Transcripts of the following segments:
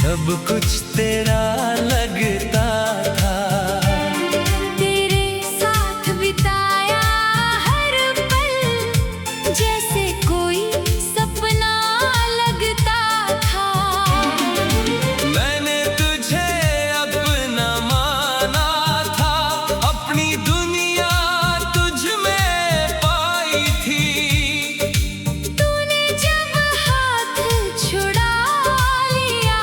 सब कुछ तेरा लगता था। तेरे साथ बिताया हर पल जैसे कोई सपना लगता था। मैंने तुझे अपना माना था, अपनी दुनिया तुझ में पाई थी। तूने जब हाथ छुड़ा लिया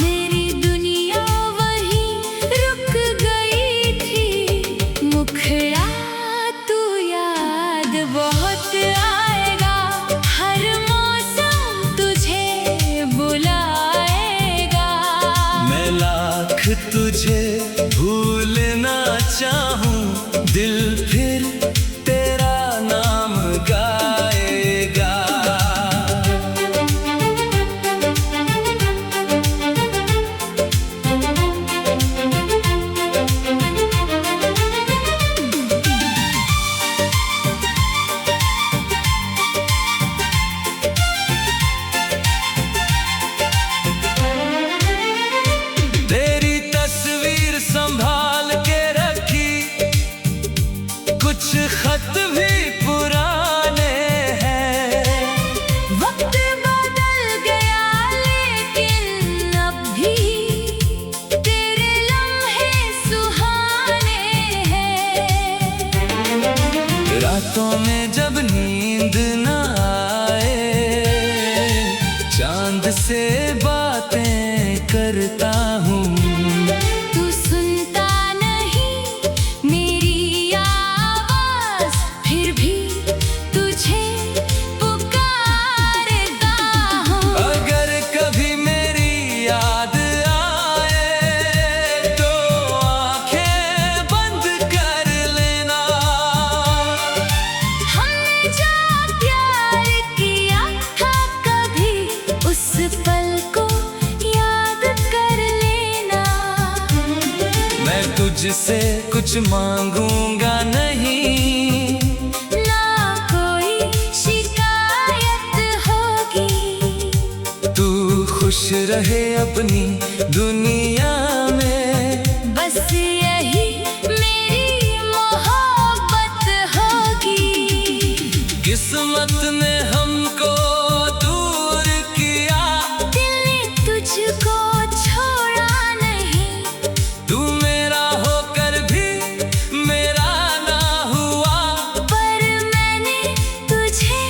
मेरी दुनिया वहीं रुक गई थी। मुखड़ा तू याद बहुत आएगा, हर मौसम तुझे बुलाएगा। मैं लाख तुझे भूलना चाहूं, दिल फिर तेरा नाम गाएगा। तेरी तस्वीर संभाल के रखी, कुछ खत भी पुराने हैं। वक्त बदल गया लेकिन अब भी तेरे लम्हे सुहाने हैं। रातों में जब नींद न आए, चांद से बातें करता हूँ। तू सुनता नहीं मेरी आवाज़, फिर भी तुझे पुकारता हूँ। अगर कभी मेरी याद आए तो आंखें बंद कर लेना। हमने जो प्यार किया था कभी उस पल को याद कर लेना। मैं तुझसे कुछ मांगूंगा नहीं, ना कोई शिकायत होगी। तू खुश रहे अपनी दुनिया में। बस यही मेरी मोहब्बत होगी। किस्मत ने हमको दूर किया, दिल ने तुझको छोड़ा नहीं। तू मेरा होकर भी मेरा ना हुआ। पर मैंने तुझे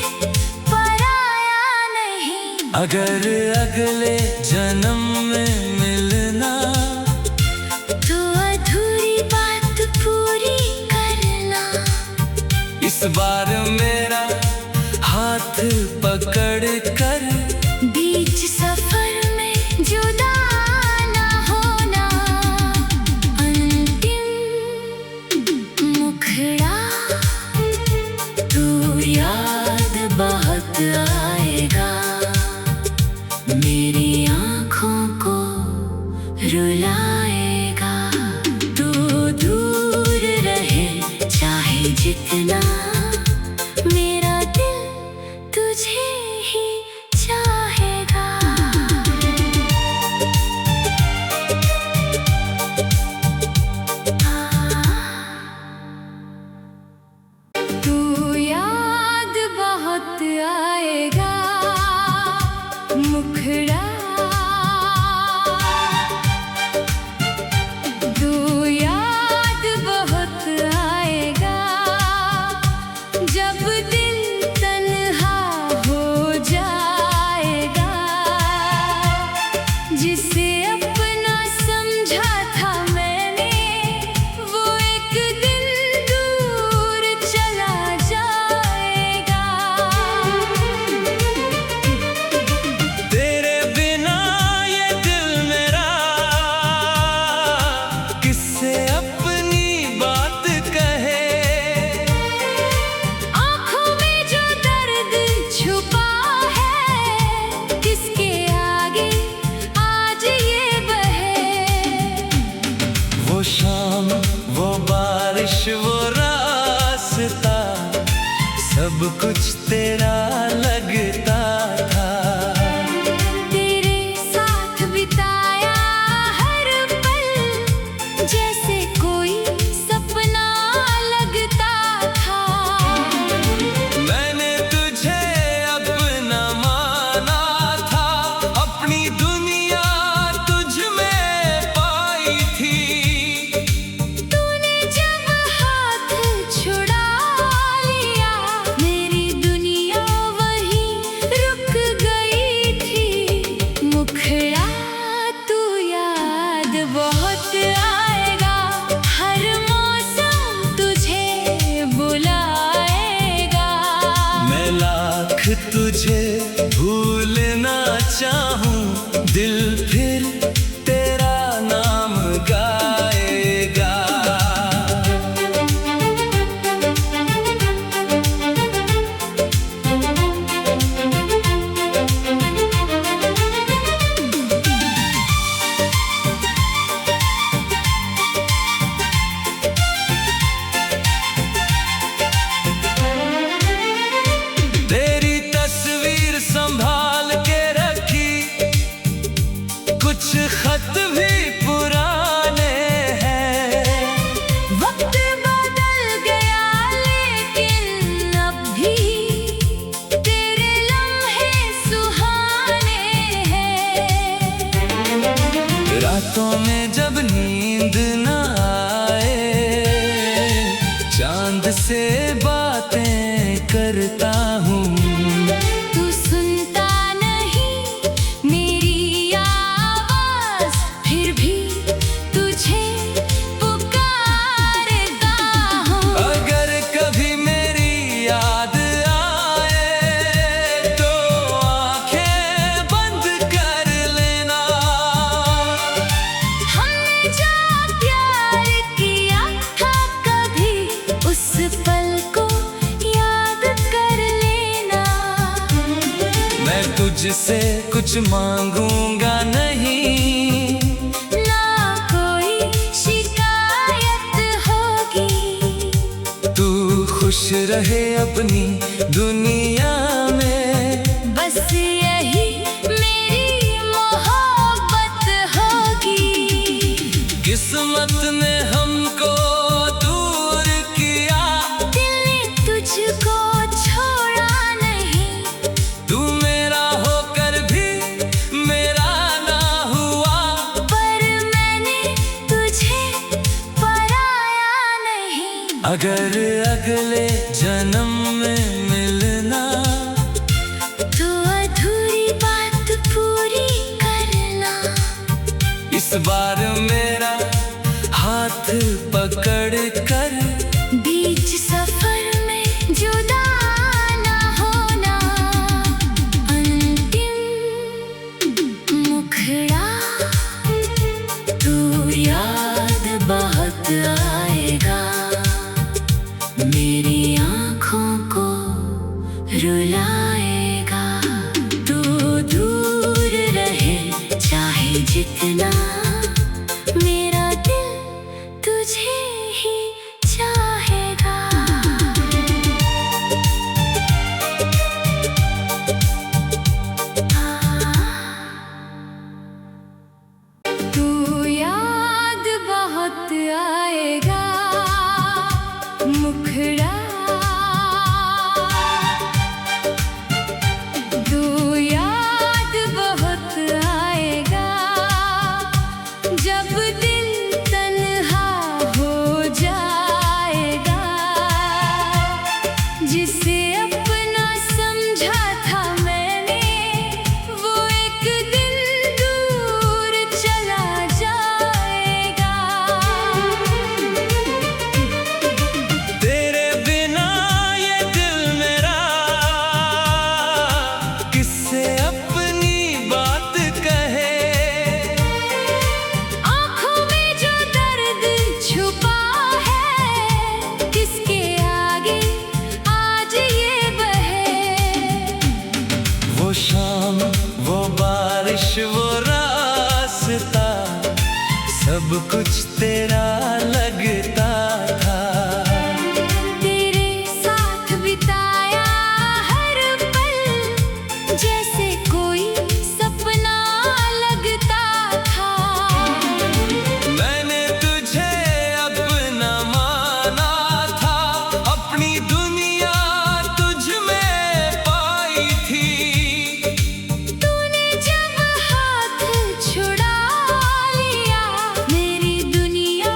पराया नहीं। अगर अगले जन्म में मिलना, तो अधूरी बात पूरी करना। इस बार मेरा हाथ पकड़ कर बीच सफर में जुदा ना होना। अंतिम मुखड़ा तू याद बहुत आएगा, मेरी आँखों को रुलाएगा। तू दूर रहे चाहे जितना, मेरा दिल तुझे ही चाहेगा। तू याद बहुत आएगा, मुखड़ा तू याद बहुत आएगा। जब दिल तन्हा हो जाएगा, जिसे अपना समझा था मैंने वो एक दिन दूर चला जाएगा। तेरे बिना ये दिल मेरा किससे अपनी बात कहे। आँखों में जो दर्द छुपा है किसके आगे आज ये बहे। वो शाम, वो बारिश, वो रास्ता, सब कुछ तेरा लगता था। तेरे साथ बिताया खत भी पुराने हैं। वक्त बदल गया लेकिन अब भी तेरे लम्हे सुहाने हैं। रातों में जब नींद न आए, चांद से बातें करता हूँ। तू सुनता नहीं मेरी आवाज़, फिर भी तुझे पुकारता हूँ। अगर कभी मेरी याद आए तो आंखें बंद कर लेना। हमने जो प्यार किया था कभी उस पल को याद कर लेना। मैं तुझसे कुछ मांगूंगा नहीं, ना कोई शिकायत होगी। तू खुश रहे अपनी दुनिया में। बस यही मेरी मोहब्बत होगी। किस्मत ने हमको दूर किया, दिल ने तुझको छोड़ा नहीं। तू मेरा होकर भी मेरा ना हुआ। पर मैंने तुझे पराया नहीं। अगर अगले जन्म में मिलना, तो अधूरी बात पूरी करना। इस बार मेरा हाथ पकड़ कर बीच सफर में जुदा ना होना। अंतिम मुखड़ा तू याद बहुत आएगा। मेरी आँखों को रुलाएगा। तू दूर रहे चाहे जितना, मेरा दिल तुझे ही चाहेगा। तू याद बहुत आएगा। मुखड़ा तू याद बहुत आएगा। जब दिल तन्हा हो जाएगा, जिसे अपना समझा था मैंने, वो एक दिन दूर चला जाएगा। तेरे बिना ये दिल मेरा किससे अपनी बात कहे। आँखों में जो दर्द छुपा है, किसके आगे आज ये बहे। वो शाम, वो बारिश, वो रास्ता, सब कुछ तेरा लगता था। तेरे साथ बिताया हर पल, जैसे कोई सपना लगता था। मैंने तुझे अपना माना था, अपनी दुनिया तुझ में पाई थी। तूने जब हाथ छुड़ा लिया, मेरी दुनिया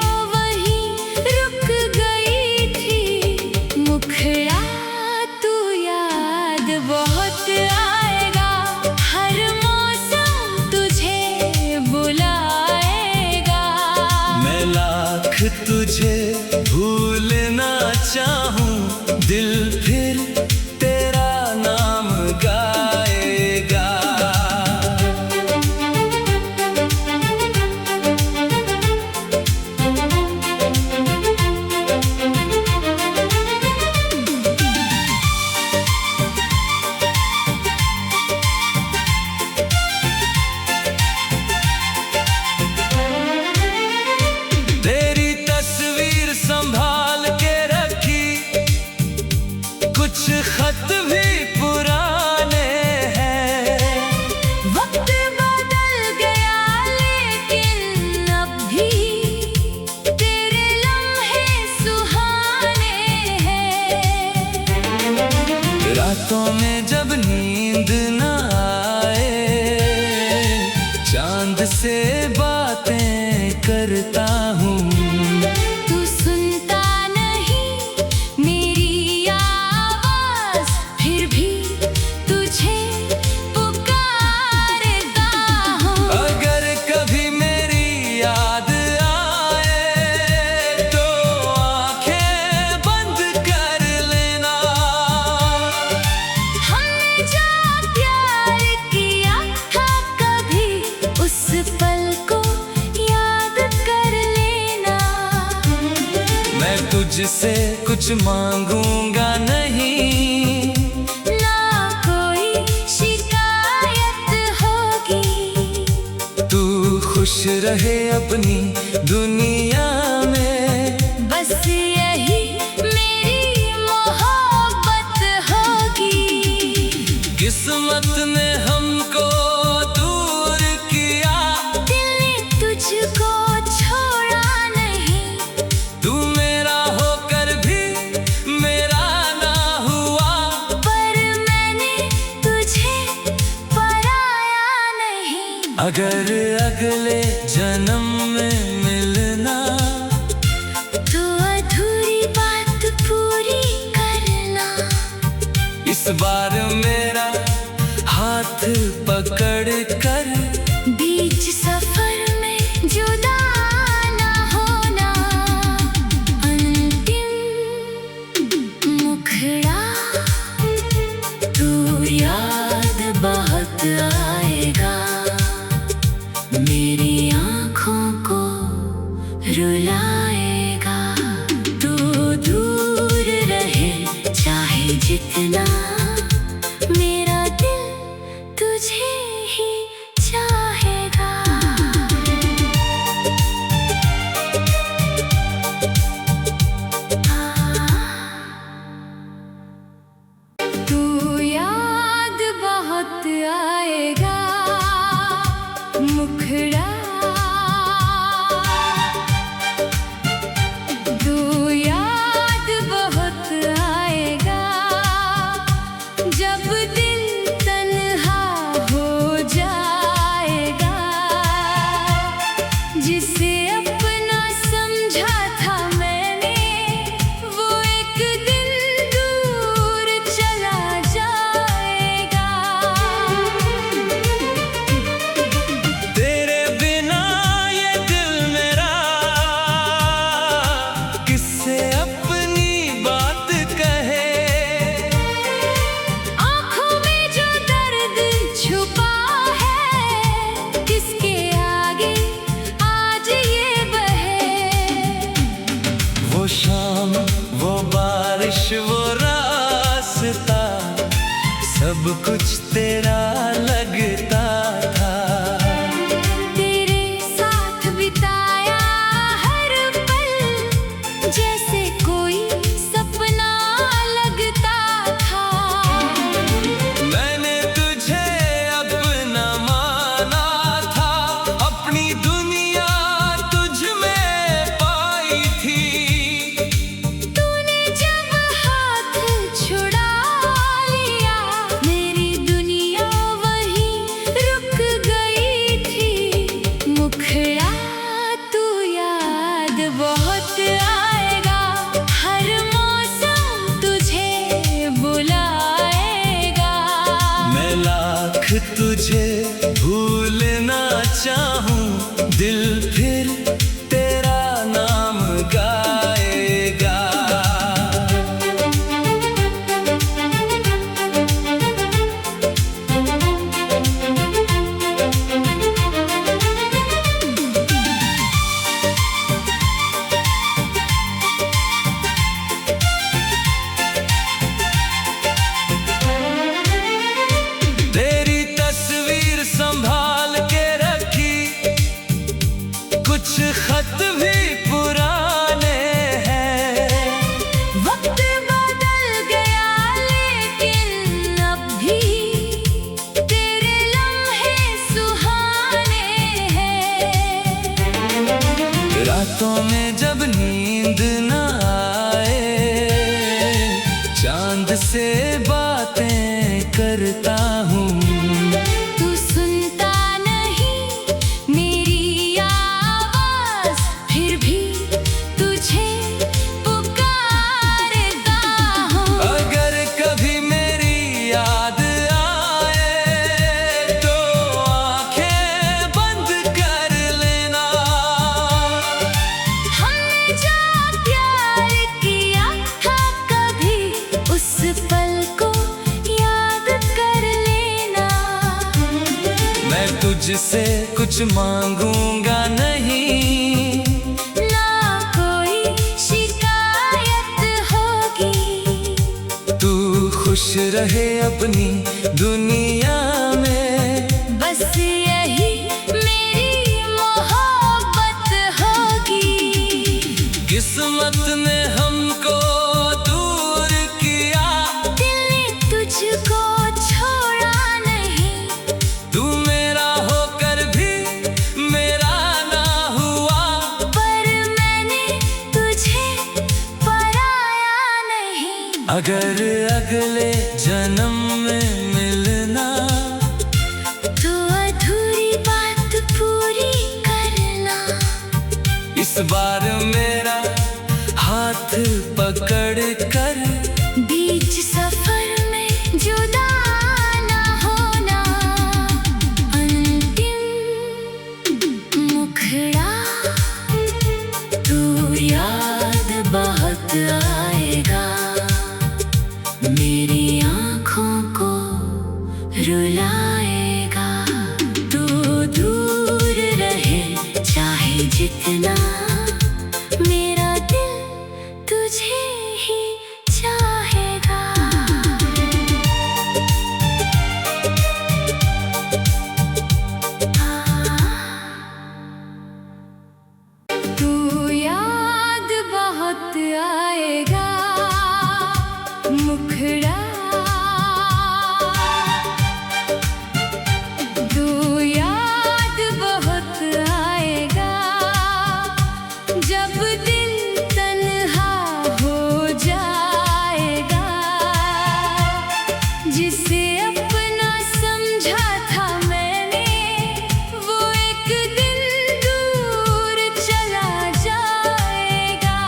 चांद से बातें करता हूँ। तू सुनता नहीं मेरी आवाज, फिर भी तुझे पुकारता हूँ। अगर कभी मेरी याद आए तो आंखें बंद कर लेना। हमने जो प्यार किया था कभी उस पल को याद कर लेना। मैं तुझसे कुछ मांगूंगा नहीं, ना कोई शिकायत होगी। तू खुश रहे अपनी दुनिया में। बस यही मेरी मोहब्बत होगी। किस्मत ने हमको दूर किया, दिल ने तुझको छोड़ा नहीं। तू मेरा होकर भी मेरा ना हुआ। पर मैंने तुझे पराया नहीं। अगर अगले जन्म में मिलना तो अधूरी बात पूरी करना। इस बार मेरा हाथ पकड़ कर बीच सफर में जुदा ना होना। अंतिम मुखड़ा तू याद बहुत आएगा। मेरी आँखों को रुलाएगा। तू दूर रहे चाहे जितना, मेरा दिल तुझे ही चाहेगा। तू याद बहुत आएगा। मुखड़ा तू याद बहुत आएगा। जब दिल तन्हा हो जाएगा। जिसे अपना समझा था मैंने, वो एक दिन दूर चला जाएगा। तेरे बिना ये दिल मेरा किससे अपनी बात कहे। आँखों में जो दर्द छुपा है, किसके आगे आज ये बहे। वो शाम, वो बारिश, वो रास्ता, सब कुछ तेरा लगता था। तेरे साथ बिताया हर पल, जैसे कोई सपना लगता था। मैंने तुझे अपना माना था, अपनी दुनिया तुझ में पाई थी। तूने जब हाथ छुड़ा लिया, मेरी दुनिया वहीं रुक गई थी। मुखड़ा तू याद बहुत आएगा। हर मौसम तुझे बुलाएगा। मैं लाख तुझे भूलना चाहूं, दिल फिर तेरा नाम गाएगा। तेरी तस्वीर संभाल के रखी, कुछ खत भी पुराने हैं। वक्त बदल गया लेकिन अब भी तेरे लम्हे सुहाने हैं। रातों में जब नींद न आए, चांद से बातें करता हूँ। तू सुनता नहीं तुझसे कुछ मांगूंगा नहीं, ना कोई शिकायत होगी। तू खुश रहे अपनी दुनिया में, बस यही मेरी मोहब्बत होगी। किस्मत ने हमको दूर किया, दिल ने तुझको छोड़ा नहीं। तू मेरा होकर भी मेरा ना हुआ, पर मैंने तुझे पराया नहीं। अगर अगले जन्म में मिलना, तो अधूरी बात पूरी करना। इस बार मेरा हाथ पकड़ कर, बीच सफर में जुदा ना होना। अंतिम मुखड़ा तू याद बहुत आएगा, मेरी आँखों को रुलाएगा। तू दूर रहे चाहे जितना, मेरा दिल तुझे ही चाहेगा। तू याद बहुत आएगा, मुखड़ा तू याद बहुत आएगा। जब दिल तन्हा हो जाएगा, जिसे अपना समझा था मैंने, वो एक दिन दूर चला जाएगा।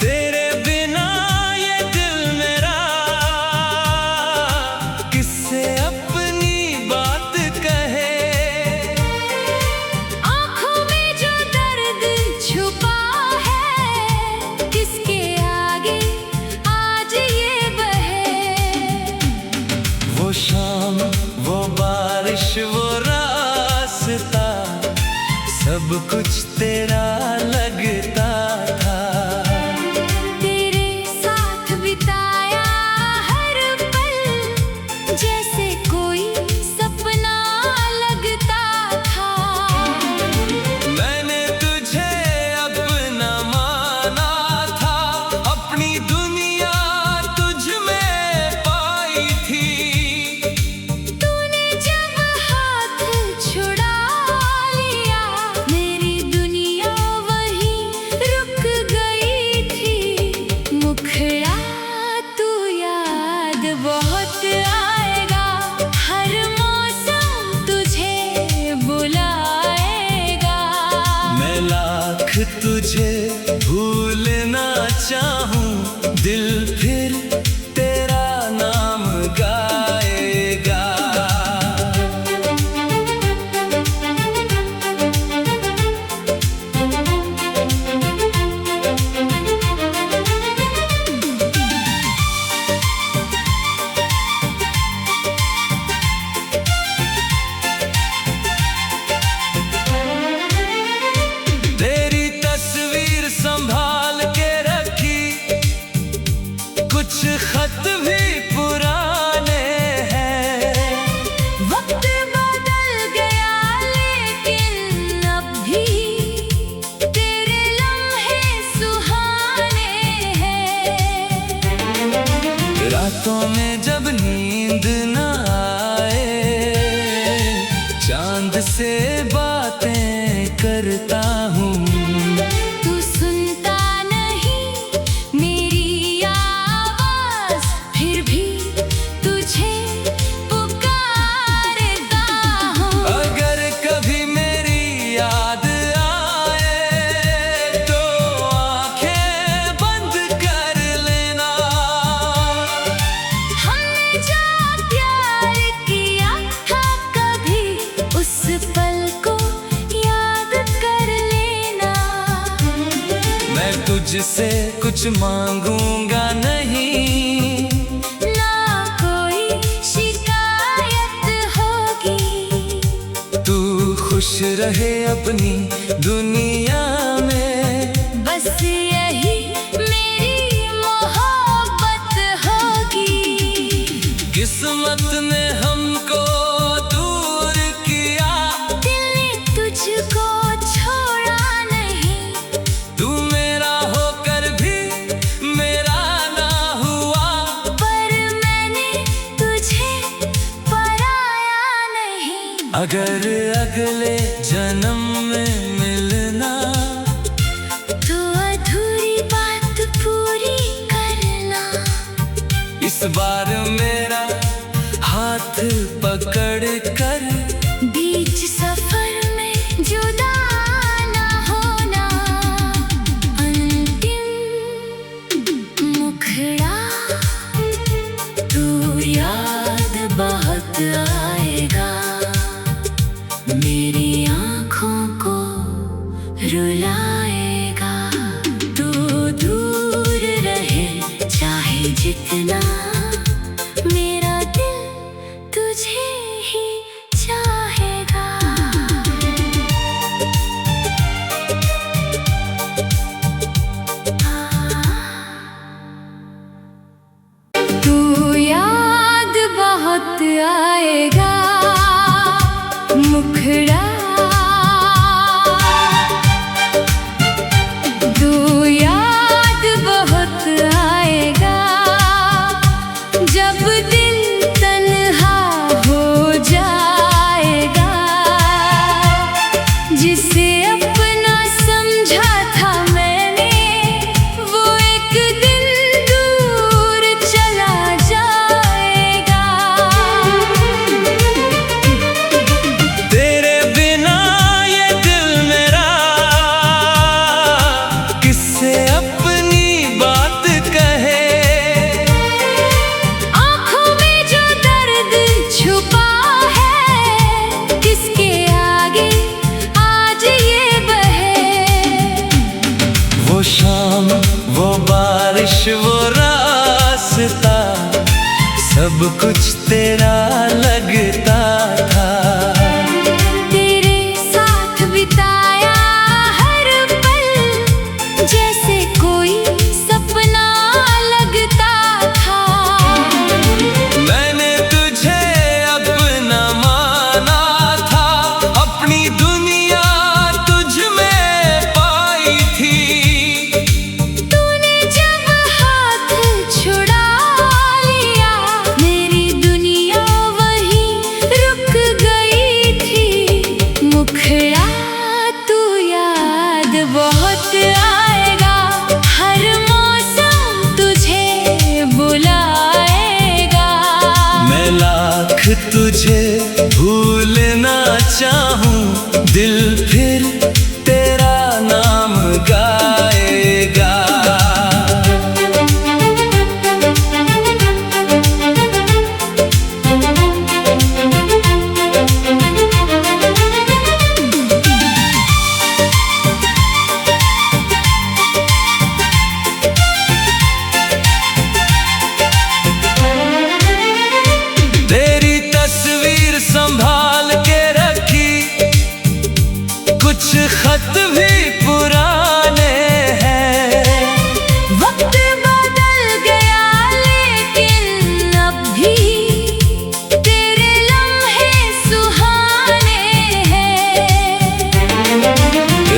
तेरे बिना ये दिल मेरा किससे अपनी बात कहे। आँखों में जो दर्द छुपा है, किसके आगे आज ये बहे। वो शाम, वो बारिश, वो रास्ता, सब कुछ तेरा लगता था। तेरे साथ बिताया हर पल, जैसे कोई सपना लगता था। मैंने तुझे अपना माना था, अपनी दुनिया तुझ में पाई थी। तूने जब हाथ छुड़ा लिया, मेरी दुनिया वहीं रुक गई थी। मुखड़ा तू याद बहुत आएगा, हर मौसम तुझे बुलाएगा। मैं लाख तुझे भूलना चाहूं, दिल फिर तेरा नाम गाएगा। तेरी तस्वीर संभाल के रखी, कुछ खत भी पुराने हैं। वक्त बदल गया लेकिन अब भी तेरे लम्हे सुहाने हैं। रातों में जब नींद न आए, चांद से बातें करता हूँ। तू सुनता नहीं मेरी आवाज़, फिर भी तुझे पुकारता हूँ। अगर कभी मेरी याद आए, तो आंखें बंद कर लेना। हमने जो प्यार किया था कभी, उस पल को याद कर लेना। मैं तुझसे कुछ मांगूंगा नहीं, ना कोई शिकायत खुश रहे अपनी दुनिया में, बस यही मेरी मोहब्बत होगी। किस्मत ने हमको दूर किया, दिल ने तुझको छोड़ा नहीं, तू मेरा होकर भी मेरा ना हुआ, पर मैंने तुझे पराया नहीं। अगर अगले जन्म में मिलना तो अधूरी बात पूरी करना, इस बार मेरा हाथ पकड़ कर, बीच सफर में जुदा ना होना। अंतिम मुखड़ा तू याद बहुत आएगा, मेरी आँखों को रुलाएगा। तू दूर रहे चाहे जितना, मेरा दिल तुझे ही चाहेगा। तू याद बहुत आएगा, मुखड़ा तू याद बहुत आएगा, जब दिल तन्हा हो जाएगा। जिसे अपना समझा था मैंने, वो एक दिन दूर चला जाएगा। तेरे बिना ये दिल मेरा किससे अपनी बात कहे, आँखों में जो दर्द छुपा है, किसके आगे आज ये बहे। वो शाम वो बारिश वो रास्ता, सब कुछ तेरा लगता था। तेरे साथ बिताया हर पल, जैसे कोई सपना लगता था। मैंने तुझे अपना माना था, अपनी दुनिया तुझ में पाई थी। तूने जब हाथ छुड़ा लिया, मेरी दुनिया वहीं रुक गई थी। मुखड़ा तू याद बहुत आएगा, हर मौसम तुझे बुलाएगा। मैं लाख तुझे भूलना चाहूं, दिल फिर तेरा नाम गाएगा। तेरी तस्वीर संभाल के रखी, कुछ खत भी पुराने हैं। वक्त बदल गया लेकिन अब भी तेरे लम्हे सुहाने हैं।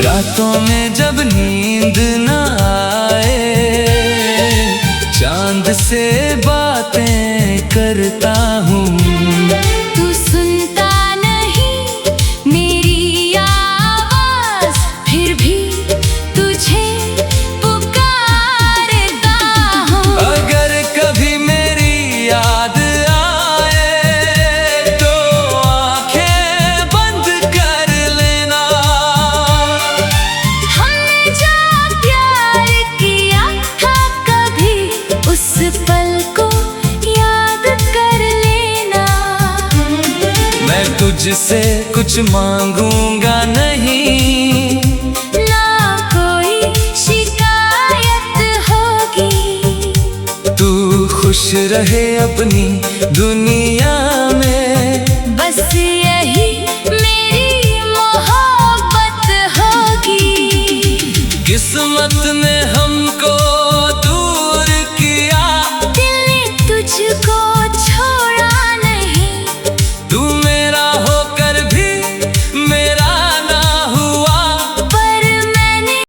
रातों में जब नींद न आए, चांद से बातें करता हूँ। तू सुनता नहीं मेरी आवाज़, फिर भी तुझे पुकारता हूँ। अगर कभी मेरी याद आए, तो आंखें बंद कर लेना। हमने जो प्यार किया था कभी, उस पल को याद कर लेना। मैं तुझसे कुछ मांगूंगा नहीं, ना कोई शिकायत होगी। तू खुश रहे अपनी दुनिया में, बस यही मेरी किस्मत